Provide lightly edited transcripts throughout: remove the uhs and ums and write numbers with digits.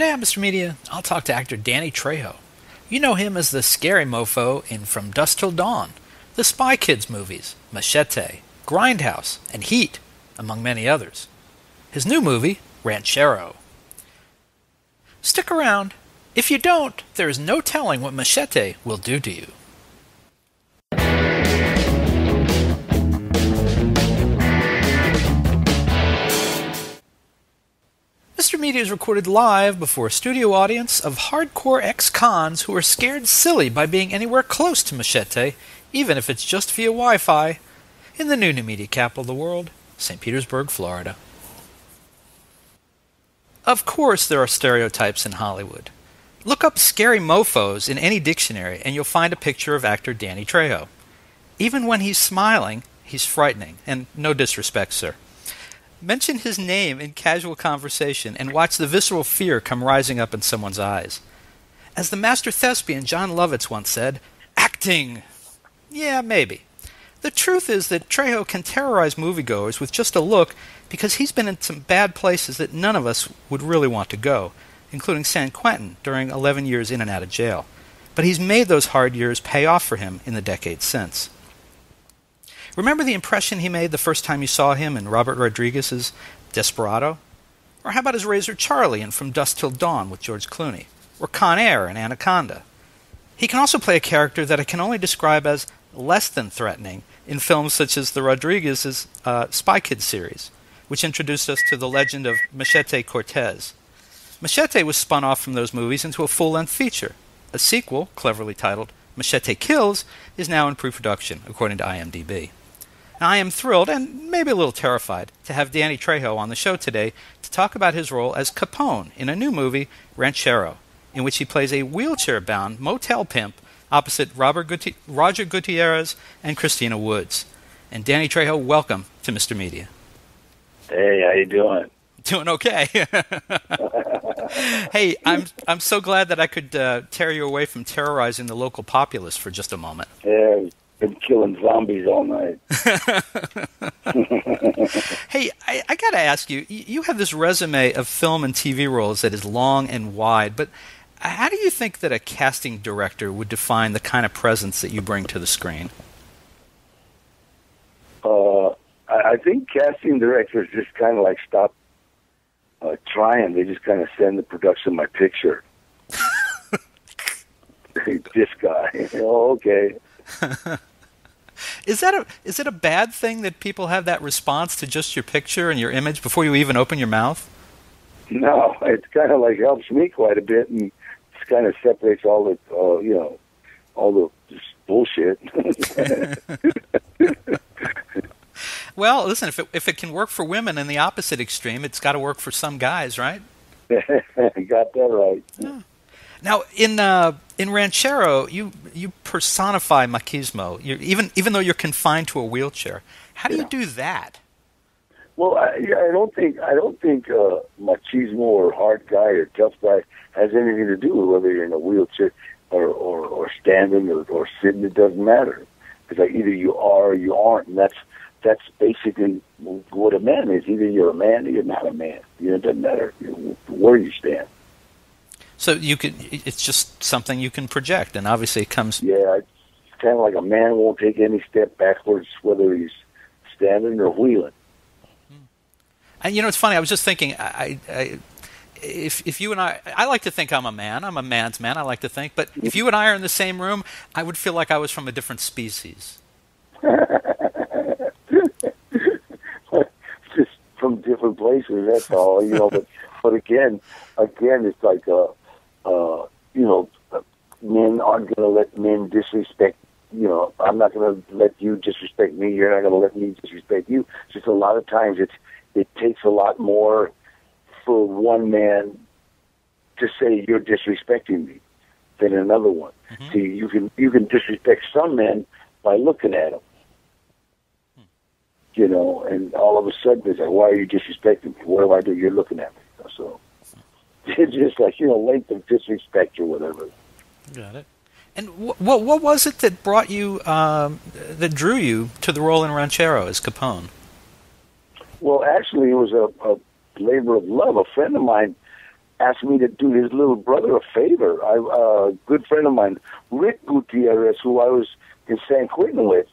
Today on Mr. Media, I'll talk to actor Danny Trejo. You know him as the scary mofo in From Dusk Till Dawn, the Spy Kids movies, Machete, Grindhouse, and Heat, among many others. His new movie, Ranchero. Stick around. If you don't, there is no telling what Machete will do to you. Mr. Media is recorded live before a studio audience of hardcore ex-cons who are scared silly by being anywhere close to Machete, even if it's just via Wi-Fi, in the new media capital of the world, St. Petersburg, Florida. Of course there are stereotypes in Hollywood. Look up scary mofos in any dictionary and you'll find a picture of actor Danny Trejo. Even when he's smiling, he's frightening, and no disrespect, sir. Mention his name in casual conversation and watch the visceral fear come rising up in someone's eyes. As the master thespian John Lovitz once said, acting! Yeah, maybe. The truth is that Trejo can terrorize moviegoers with just a look because he's been in some bad places that none of us would really want to go, including San Quentin during 11 years in and out of jail. But he's made those hard years pay off for him in the decades since. Remember the impression he made the first time you saw him in Robert Rodriguez's Desperado? Or how about his Razor Charlie in From Dusk Till Dawn with George Clooney? Or Con Air and Anaconda? He can also play a character that I can only describe as less than threatening in films such as the Rodriguez's Spy Kids series, which introduced us to the legend of Machete Cortez. Machete was spun off from those movies into a full-length feature. A sequel, cleverly titled Machete Kills, is now in pre-production, according to IMDB. Now, I am thrilled, and maybe a little terrified, to have Danny Trejo on the show today to talk about his role as Capone in a new movie, Ranchero, in which he plays a wheelchair-bound motel pimp opposite Roger Gutierrez and Christina Woods. And Danny Trejo, welcome to Mr. Media. Hey, how you doing? Doing okay. Hey, I'm so glad that I could tear you away from terrorizing the local populace for just a moment. Yeah, I've been killing zombies all night. Hey, I got to ask you, you have this resume of film and TV roles that is long and wide, but how do you think that a casting director would define the kind of presence that you bring to the screen? I think casting directors just kind of like stop trying. They just kind of send the production my picture. This guy. Oh, okay. Is it a bad thing that people have that response to just your picture and your image before you even open your mouth? No, it kind of like helps me quite a bit, and it kind of separates all the all the just bullshit. Well, listen, if it can work for women in the opposite extreme, it's got to work for some guys, right? You got that right. Yeah. Now, in Ranchero, you personify machismo. Even though you're confined to a wheelchair, how do you do that? Well, I don't think machismo or hard guy or tough guy has anything to do with whether you're in a wheelchair or standing or sitting. It doesn't matter. It's like either you are or you aren't, and that's basically what a man is. Either you're a man or you're not a man. It doesn't matter where you stand. So it's just something you can project, and obviously it comes... Yeah, it's kind of like a man won't take any step backwards, whether he's standing or wheeling. And it's funny, I was just thinking, if you and I like to think I'm a man. I'm a man's man, I like to think. But if you and I are in the same room, I would feel like I was from a different species. Just from different places, that's all. But again, it's like men aren't going to let men disrespect. I'm not going to let you disrespect me. You're not going to let me disrespect you. Just a lot of times, it takes a lot more for one man to say you're disrespecting me than another one. Mm-hmm. See, you can disrespect some men by looking at them. And all of a sudden it's like, why are you disrespecting me? What do I do? You're looking at me. So it's just like, length of disrespect or whatever. Got it. And what was it that brought you, that drew you to the role in Ranchero as Capone? Well, actually, it was a labor of love. A friend of mine asked me to do his little brother a favor. A good friend of mine, Rick Gutierrez, who I was in San Quentin with,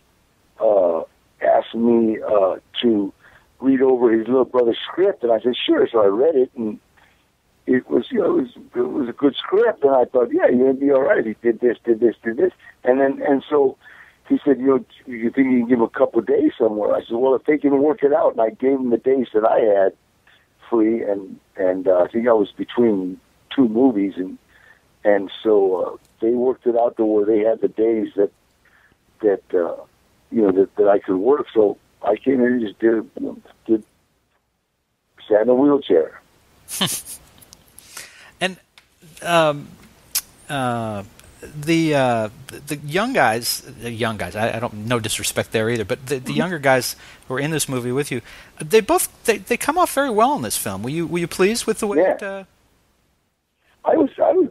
asked me to read over his little brother's script, and I said sure. So I read it, and it was it was a good script, and I thought, yeah, you're gonna be all right. He did this, and so he said, you think you can give him a couple of days somewhere? I said, well, if they can work it out, and I gave him the days that I had free, and I think I was between two movies, and so they worked it out to where they had the days that I could work. So I came in and just did sat in a wheelchair. And the young guys, I don't, no disrespect there either, but the younger guys who are in this movie with you, they come off very well in this film. Were you pleased with the way it? I was really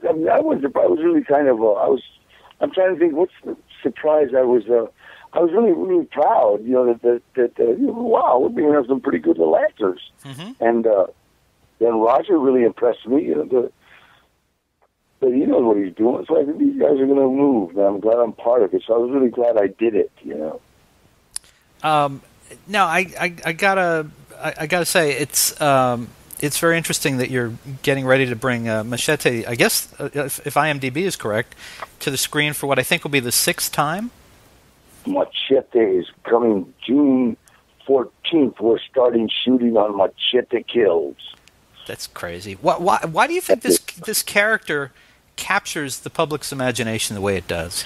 kind of I'm trying to think what's the surprise I was really, really proud, that wow, we're being some pretty good little actors. Mm-hmm. And then Roger really impressed me, but he knows what he's doing, so I think these guys are going to move, and I'm glad I'm part of it. So I was really glad I did it, Now I gotta say it's very interesting that you're getting ready to bring Machete, I guess, if IMDb is correct, to the screen for what I think will be the 6th time. Machete is coming June 14th. We're starting shooting on Machete Kills. That's crazy. Why do you think this character captures the public's imagination the way it does?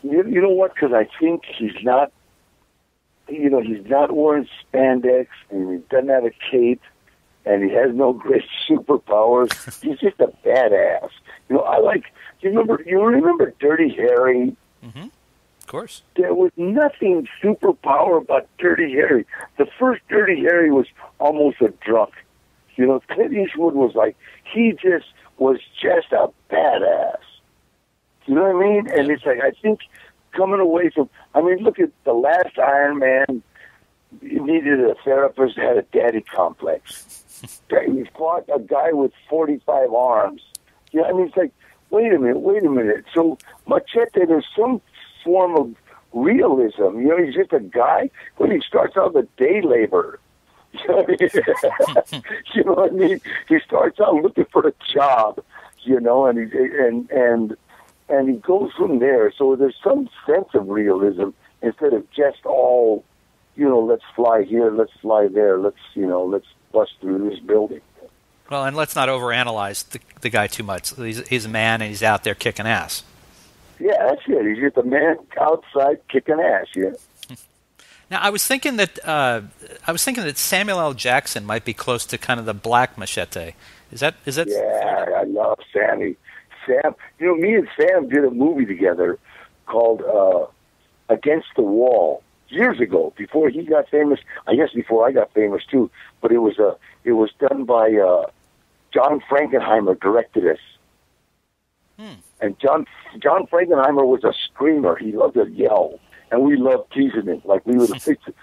You know what? Because I think he's not, he's not wearing spandex, and he doesn't have a cape, and he has no great superpowers. He's just a badass. You remember Dirty Harry? Mm-hmm. Of course. There was nothing superpower about Dirty Harry. The first Dirty Harry was almost a drunk. Clint Eastwood was was just a badass. You know what I mean? And it's like, I think coming away from, look at the last Iron Man, he needed a therapist, had a daddy complex. He fought a guy with 45 arms. It's like, wait a minute. So Machete, there's some form of realism. He's just a guy, when he starts out a day laborer. You know what I mean? He starts out looking for a job, and he goes from there. So there's some sense of realism instead of just all, let's fly here, let's fly there, let's bust through this building. Well, and let's not overanalyze the guy too much. He's a man, and he's out there kicking ass. Yeah, that's it. He's just a man outside kicking ass. Yeah. Now, I was thinking that Samuel L. Jackson might be close to kind of the black Machete. Is that? Yeah, I love Sammy. Sam, me and Sam did a movie together called Against the Wall years ago, before he got famous. I guess before I got famous too. But it was done by John Frankenheimer directed us. And John Frankenheimer was a screamer. He loved to yell. And we loved teasing him, like we were the picture.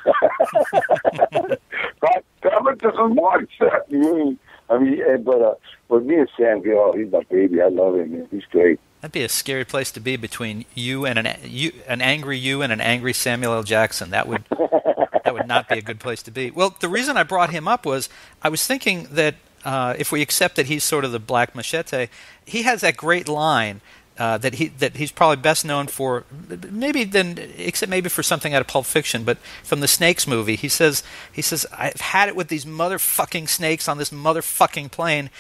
God damn it, this is one set. But me and Sam, he's my baby. I love him, man. He's great. That'd be a scary place to be, between you and an angry you and an angry Samuel L. Jackson. That would not be a good place to be. Well, the reason I brought him up was I was thinking that if we accept that he's sort of the black Machete, he has that great line. That he's probably best known for, except maybe for something out of Pulp Fiction, but from the Snakes movie, he says, I've had it with these motherfucking snakes on this motherfucking plane,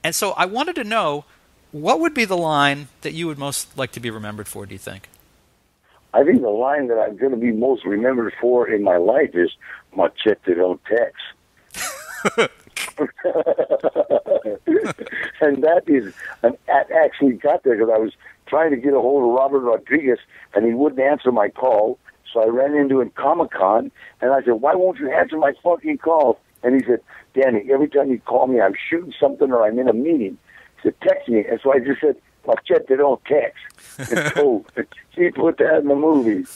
and so I wanted to know, what would be the line that you would most like to be remembered for, do you think? I think the line that I'm going to be most remembered for in my life is Machete don't text. And that actually got there because I was trying to get a hold of Robert Rodriguez, and he wouldn't answer my call. So I ran into him at Comic-Con, and I said, why won't you answer my fucking call? And he said, Danny, every time you call me, I'm shooting something or I'm in a meeting. He said, text me. And so I just said, Machete don't text. And so he put that in the movie.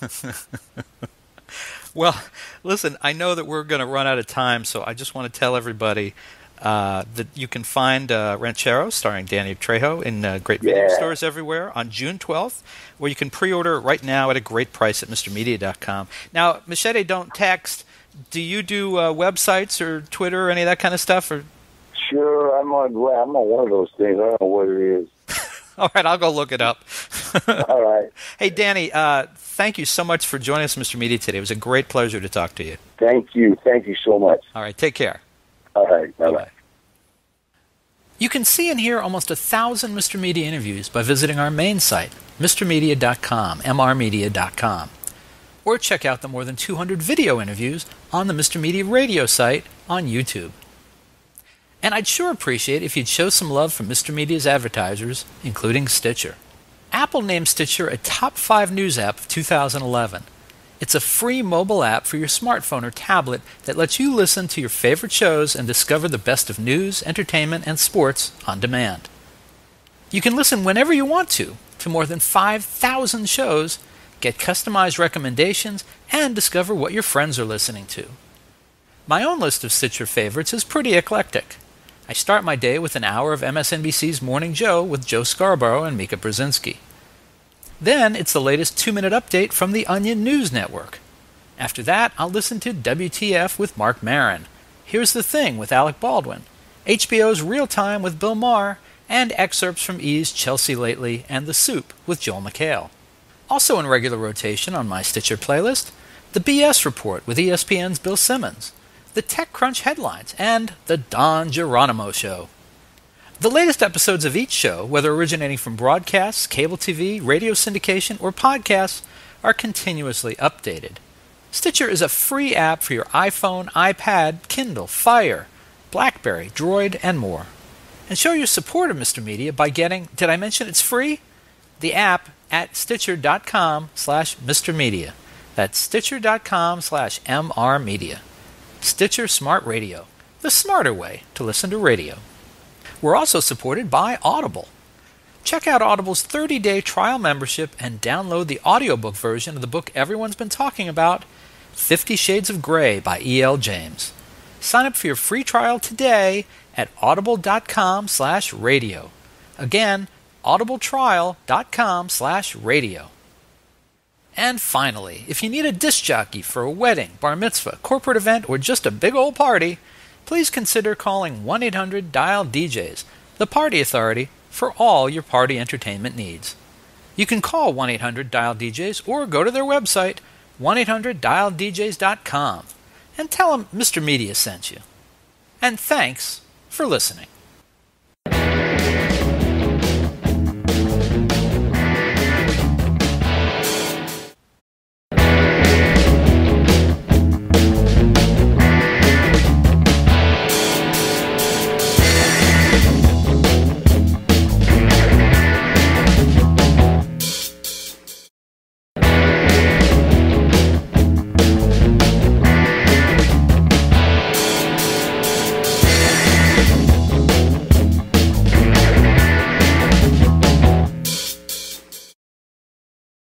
Well, listen, I know that we're going to run out of time, so I just want to tell everybody That you can find Ranchero, starring Danny Trejo, in great video stores everywhere on June 12th, where you can pre-order it right now at a great price at MrMedia.com. Now, Machete, don't text. Do you do websites or Twitter or any of that kind of stuff? Or? Sure, I'm on one of those things. I don't know what it is. All right, I'll go look it up. All right. Hey, Danny, thank you so much for joining us, Mr. Media, today. It was a great pleasure to talk to you. Thank you. Thank you so much. All right, take care. All right, bye-bye. You can see and hear almost 1,000 Mr. Media interviews by visiting our main site, MrMedia.com, mrmedia.com. Or check out the more than 200 video interviews on the Mr. Media radio site on YouTube. And I'd sure appreciate if you'd show some love for Mr. Media's advertisers, including Stitcher. Apple named Stitcher a top 5 news app of 2011. It's a free mobile app for your smartphone or tablet that lets you listen to your favorite shows and discover the best of news, entertainment, and sports on demand. You can listen whenever you want to more than 5,000 shows, get customized recommendations, and discover what your friends are listening to. My own list of Stitcher favorites is pretty eclectic. I start my day with an hour of MSNBC's Morning Joe with Joe Scarborough and Mika Brzezinski. Then it's the latest 2-minute update from the Onion News Network. After that, I'll listen to WTF with Mark Maron, Here's the Thing with Alec Baldwin, HBO's Real Time with Bill Maher, and excerpts from E's Chelsea Lately and The Soup with Joel McHale. Also in regular rotation on my Stitcher playlist, the BS Report with ESPN's Bill Simmons, the TechCrunch headlines, and the Don Geronimo Show. The latest episodes of each show, whether originating from broadcasts, cable TV, radio syndication, or podcasts, are continuously updated. Stitcher is a free app for your iPhone, iPad, Kindle, Fire, BlackBerry, Droid, and more. And show your support of Mr. Media by getting, did I mention it's free? The app at Stitcher.com/MrMedia. That's Stitcher.com/MRMedia. Stitcher Smart Radio, the smarter way to listen to radio. We're also supported by Audible. Check out Audible's 30-day trial membership and download the audiobook version of the book everyone's been talking about, 50 Shades of Grey by E.L. James. Sign up for your free trial today at audible.com/radio. Again, audibletrial.com/radio. And finally, if you need a disc jockey for a wedding, bar mitzvah, corporate event, or just a big old party, please consider calling 1-800-DIAL-DJs, the party authority for all your party entertainment needs. You can call 1-800-DIAL-DJs or go to their website, 1-800-DIAL-DJs.com, and tell them Mr. Media sent you. And thanks for listening.